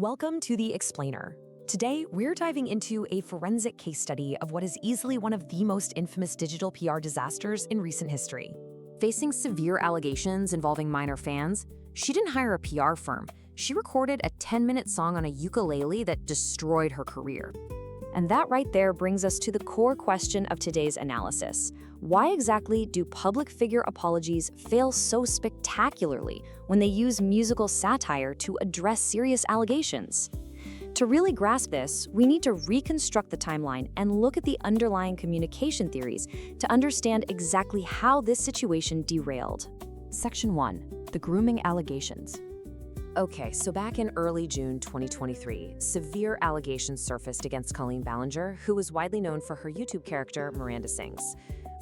Welcome to The Explainer. Today, we're diving into a forensic case study of what is easily one of the most infamous digital PR disasters in recent history. Facing severe allegations involving minor fans, she didn't hire a PR firm. She recorded a 10-minute song on a ukulele that destroyed her career. And that right there brings us to the core question of today's analysis. Why exactly do public figure apologies fail so spectacularly when they use musical satire to address serious allegations? To really grasp this, we need to reconstruct the timeline and look at the underlying communication theories to understand exactly how this situation derailed. Section 1. The grooming allegations. Okay, so back in early June 2023, severe allegations surfaced against Colleen Ballinger, who was widely known for her YouTube character Miranda Sings.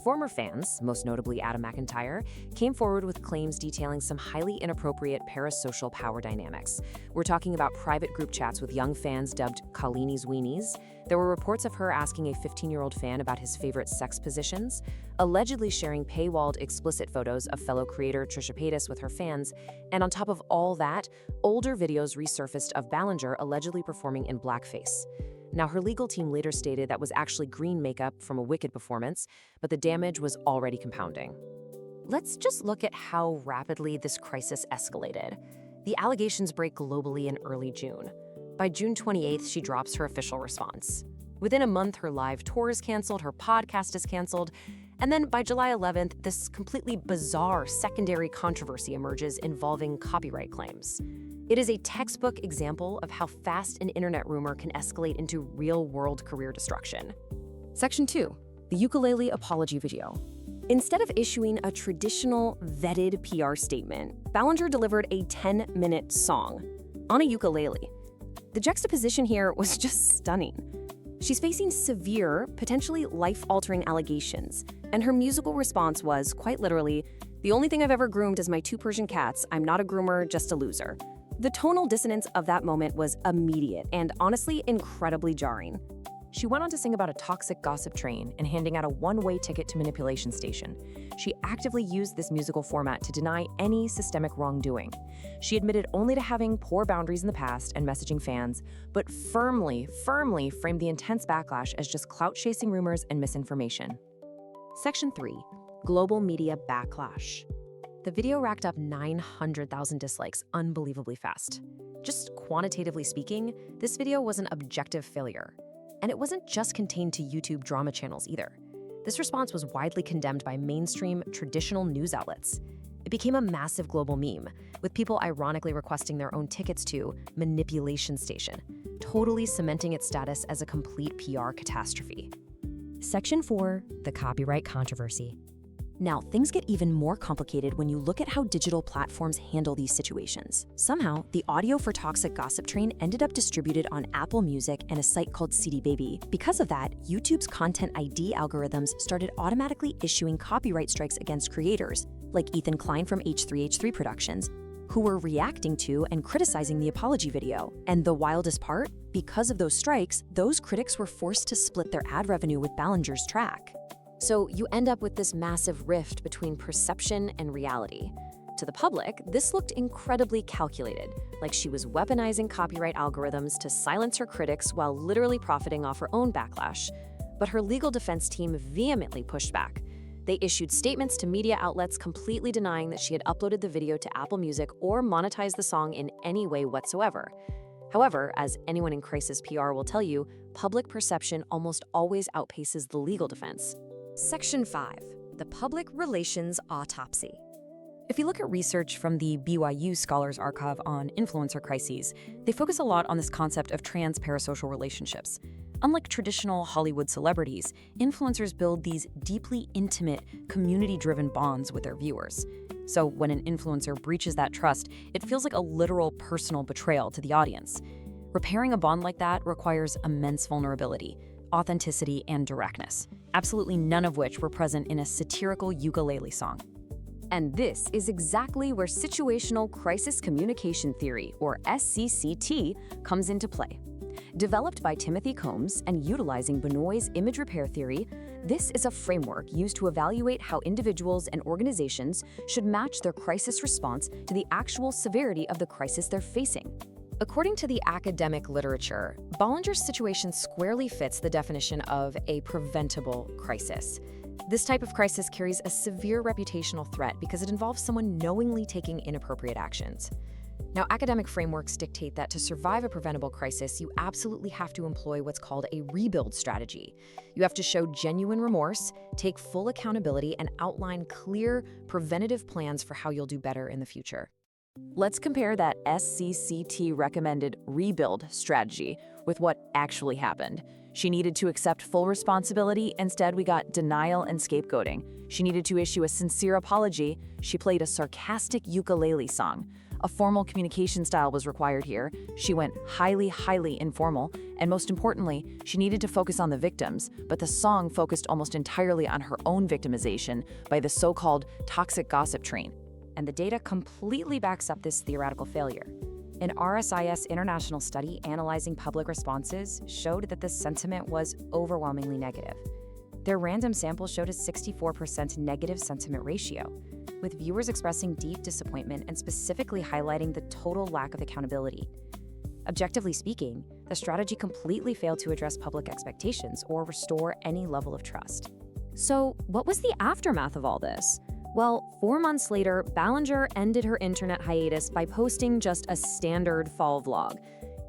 Former fans, most notably Adam McIntyre, came forward with claims detailing some highly inappropriate parasocial power dynamics. We're talking about private group chats with young fans dubbed Colleenies Weenies. There were reports of her asking a 15-year-old fan about his favorite sex positions, allegedly sharing paywalled explicit photos of fellow creator Trisha Paytas with her fans, and on top of all that, older videos resurfaced of Ballinger allegedly performing in blackface. Now, her legal team later stated that was actually green makeup from a Wicked performance, but the damage was already compounding. Let's just look at how rapidly this crisis escalated. The allegations break globally in early June. By June 28th, she drops her official response. Within a month, her live tour is canceled, her podcast is canceled, and then by July 11th, this completely bizarre secondary controversy emerges involving copyright claims. It is a textbook example of how fast an internet rumor can escalate into real-world career destruction. Section 2. The Ukulele Apology video. Instead of issuing a traditional, vetted PR statement, Ballinger delivered a 10-minute song on a ukulele. The juxtaposition here was just stunning. She's facing severe, potentially life-altering allegations, and her musical response was, quite literally, "The only thing I've ever groomed is my 2 Persian cats. I'm not a groomer, just a loser." The tonal dissonance of that moment was immediate and honestly incredibly jarring. She went on to sing about a toxic gossip train and handing out a one-way ticket to manipulation station. She actively used this musical format to deny any systemic wrongdoing. She admitted only to having poor boundaries in the past and messaging fans, but firmly framed the intense backlash as just clout-chasing rumors and misinformation. Section 3. Global media backlash. The video racked up 900,000 dislikes unbelievably fast. Just quantitatively speaking, this video was an objective failure. And it wasn't just contained to YouTube drama channels either. This response was widely condemned by mainstream, traditional news outlets. It became a massive global meme, with people ironically requesting their own tickets to Manipulation Station, totally cementing its status as a complete PR catastrophe. Section 4. The copyright controversy. Now, things get even more complicated when you look at how digital platforms handle these situations. Somehow, the audio for Toxic Gossip Train ended up distributed on Apple Music and a site called CD Baby. Because of that, YouTube's Content ID algorithms started automatically issuing copyright strikes against creators, like Ethan Klein from H3H3 Productions, who were reacting to and criticizing the apology video. And the wildest part? Because of those strikes, those critics were forced to split their ad revenue with Ballinger's track. So you end up with this massive rift between perception and reality. To the public, this looked incredibly calculated, like she was weaponizing copyright algorithms to silence her critics while literally profiting off her own backlash. But her legal defense team vehemently pushed back. They issued statements to media outlets completely denying that she had uploaded the video to Apple Music or monetized the song in any way whatsoever. However, as anyone in crisis PR will tell you, public perception almost always outpaces the legal defense. Section 5. The Public Relations Autopsy. If you look at research from the BYU Scholars Archive on influencer crises, they focus a lot on this concept of trans parasocial relationships. Unlike traditional Hollywood celebrities, influencers build these deeply intimate, community-driven bonds with their viewers. So when an influencer breaches that trust, it feels like a literal personal betrayal to the audience. Repairing a bond like that requires immense vulnerability, authenticity, and directness, absolutely none of which were present in a satirical ukulele song. And this is exactly where situational crisis communication theory, or SCCT, comes into play. Developed by Timothy Combs and utilizing Benoit's image repair theory, this is a framework used to evaluate how individuals and organizations should match their crisis response to the actual severity of the crisis they're facing. According to the academic literature, Ballinger's situation squarely fits the definition of a preventable crisis. This type of crisis carries a severe reputational threat because it involves someone knowingly taking inappropriate actions. Now, academic frameworks dictate that to survive a preventable crisis, you absolutely have to employ what's called a rebuild strategy. You have to show genuine remorse, take full accountability, and outline clear, preventative plans for how you'll do better in the future. Let's compare that SCCT recommended rebuild strategy with what actually happened. She needed to accept full responsibility. Instead, we got denial and scapegoating. She needed to issue a sincere apology. She played a sarcastic ukulele song. A formal communication style was required here. She went highly informal. And most importantly, she needed to focus on the victims, but the song focused almost entirely on her own victimization by the so-called toxic gossip train. And the data completely backs up this theoretical failure. An RSIS international study analyzing public responses showed that the sentiment was overwhelmingly negative. Their random sample showed a 64% negative sentiment ratio, with viewers expressing deep disappointment and specifically highlighting the total lack of accountability. Objectively speaking, the strategy completely failed to address public expectations or restore any level of trust. So, what was the aftermath of all this? Well, 4 months later, Ballinger ended her internet hiatus by posting just a standard fall vlog.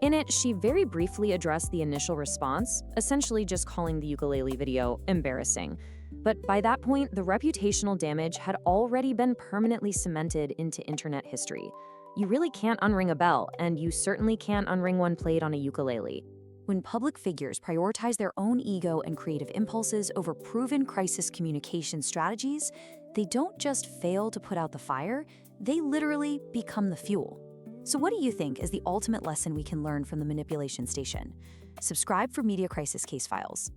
In it, she very briefly addressed the initial response, essentially just calling the ukulele video embarrassing. But by that point, the reputational damage had already been permanently cemented into internet history. You really can't unring a bell, and you certainly can't unring one played on a ukulele. When public figures prioritize their own ego and creative impulses over proven crisis communication strategies, they don't just fail to put out the fire, they literally become the fuel. So what do you think is the ultimate lesson we can learn from the manipulation station? Subscribe for Media Crisis Case Files.